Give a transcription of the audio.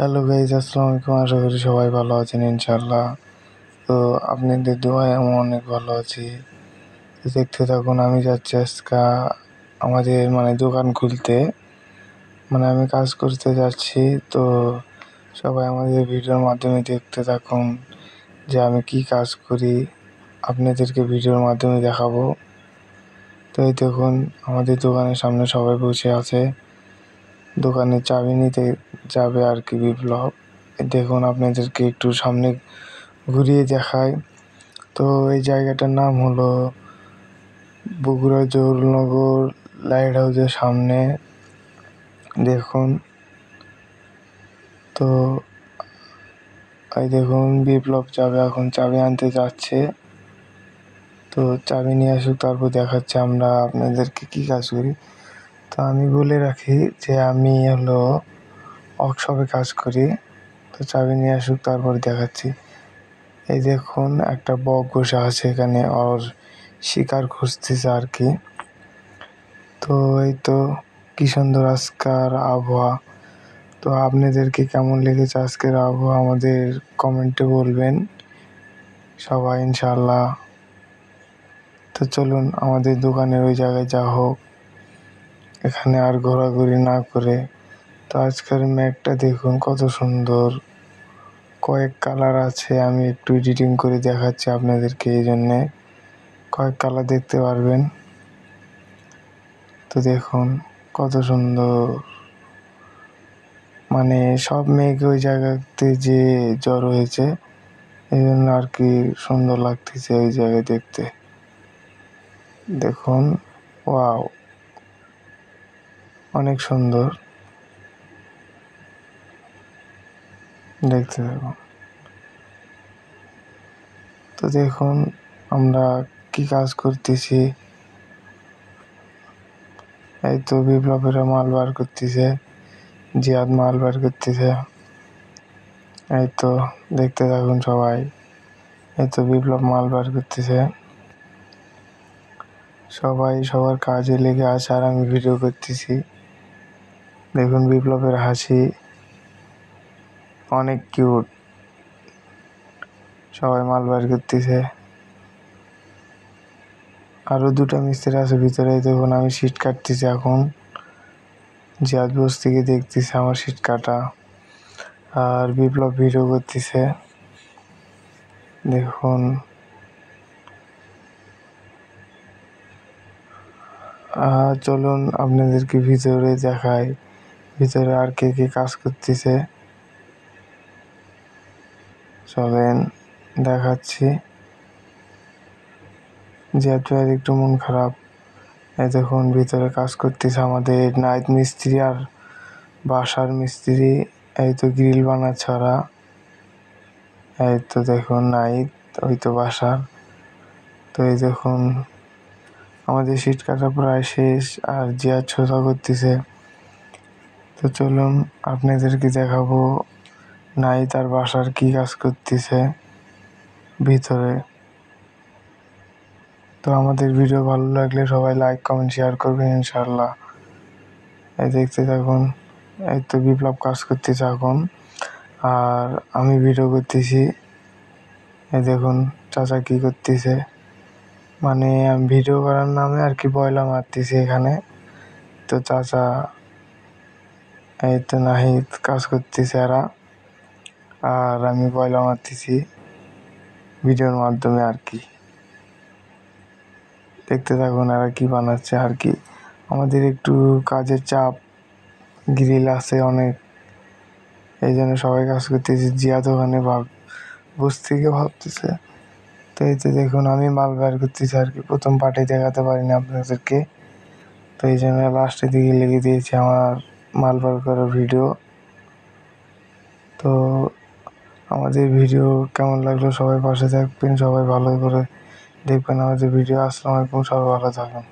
Hello guys, আসসালামু আলাইকুম। আশা করি সবাই ভালো আছেন ইনশাল্লাহ। তো আপনাদের দোয়ায় আমি অনেক ভালো আছি। তো দেখতে থাকুন, আমি যাচ্ছি আজকে আমাদের দোকান খুলতে, আমি কাজ করতে যাচ্ছি। তো সবাই আমাদের ভিডিওর মাধ্যমে দেখতে থাকুন যে আমি কি কাজ করি, আপনাদেরকে ভিডিওর মাধ্যমে দেখাবো। তো এই দেখুন, আমাদের দোকানের সামনে সবাই বসে আছে, দোকানের চাবি নিতে যাবে আর কি বিপ্লব। দেখুন, আপনাদেরকে একটু সামনে ঘুরিয়ে দেখায়। তো এই জায়গাটার নাম হলো বগুড়া জহুরনগর লাইট হাউসের সামনে। দেখুন, তো এই দেখুন বিপ্লব যাবে, এখন চাবি আনতে যাচ্ছে। তো চাবি নিয়ে আসুক, তারপর দেখাচ্ছে আমরা আপনাদেরকে কি কাজ করি। তো আমি বলে রাখি যে আমি হলো ওয়ার্কশপে কাজ করি। তো চাবি নিয়ে আসুক, তারপর দেখাচ্ছি। এই দেখুন, একটা বক বসে আছে এখানে, ওর শিকার খুঁজতেছে আর কি। তো এই তো কি সুন্দর আজকের আবহাওয়া। তো আপনাদেরকে কেমন লেগেছে আজকের আবহাওয়া আমাদের কমেন্টে বলবেন সবাই ইনশাল্লাহ। তো চলুন আমাদের দোকানের ওই জায়গায় যা হোক, এখানে আর ঘোরাঘুরি না করে। তো আজকের মেঘটা দেখুন কত সুন্দর, কয়েক কালার আছে। আমি একটু এডিটিং করে দেখাচ্ছি আপনাদেরকে, এই জন্যে কয়েক কালার দেখতে পারবেন। তো দেখুন কত সুন্দর, সব মেঘ ওই জায়গাতে যে জড়ো হয়েছে, এই জন্য আর কি সুন্দর লাগতেছে ওই জায়গায় দেখতে। দেখুন, ওয়াও, অনেক সুন্দর দেখতে থাকুন। তো দেখুন আমরা কি কাজ করতেছি। এই তো বিপ্লবেরা মাল বার করতেছে, জিয়াদ মাল বার করতেছে। এই তো দেখতে থাকুন সবাই। এই তো বিপ্লব মাল বার করতেছে। সবাই সবার কাজে লেগে আছে আর আমি ভিডিও করতেছি। দেখুন বিপ্লবের হাসি অনেক কিউট, সবাই মাল বার করতেছে। আরো দুটো মিস্ত্রি আছে ভিতরে। দেখুন আমি সিট কাটতেছি এখন, জিয়াদ বস থেকে দেখতেছে আমার সিট কাটা, আর বিপ্লব ভিডিও করতেছে। দেখুন, চলুন আপনাদেরকে ভিতরে দেখাই, ভিতরে আর কে কে কাজ করতেছে। চলেন দেখাচ্ছি। জিয়াদ ভাইয়ের একটু মন খারাপ। এই দেখুন ভিতরে কাজ করতেছে আমাদের নাইট মিস্ত্রি আর বাসার মিস্ত্রি। এই তো গ্রিল বানাচ্ছে ওরা। এই তো দেখুন নাইট, ওই তো বাসার। তো এই দেখুন আমাদের সিট কাটা প্রায় শেষ, আর জিয়াদ সোজা করতেছে। তো চলুন আপনাদেরকে দেখাবো নাইট আর বাসার কি কাজ করতেছে ভিতরে। তো আমাদের ভিডিও ভালো লাগলে সবাই লাইক কমেন্ট শেয়ার করবেন ইনশাল্লাহ। এই দেখতে থাকুন। এই তো বিপ্লব কাজ করতেছে এখন, আর আমি ভিডিও করতেছি। এই দেখুন চাচা কি করতেছে, আমি ভিডিও করার নামে আর কি বয়লা মারতেছি এখানে। তো চাচা, এই তো নাহিদ কাজ করতেছে এরা, আর আমি বয়লা মারতেছি ভিডিওর মাধ্যমে আর কি। দেখতে থাকুন এরা কি বানাচ্ছে আর কি। আমাদের একটু কাজের চাপ, গ্রিল আছে অনেক, এই জন্য সবাই কাজ করতেছি। জিয়াদ ওখানে বস থেকে ভাবতেছে। তো এই তো দেখুন আমি মাল বের করতেছি আর কি, প্রথম পার্টে দেখাতে পারিনি আপনাদেরকে, তো এই জন্য লাস্টের দিকে লেগে দিয়েছি আমার মাল বার করার ভিডিও। তো আমাদের ভিডিও কেমন লাগলো সবাই পাশে থাকবেন, সবাই ভালো করে দেখবেন আমাদের ভিডিও। আসসালামু আলাইকুম, সবাই ভালো থাকুন।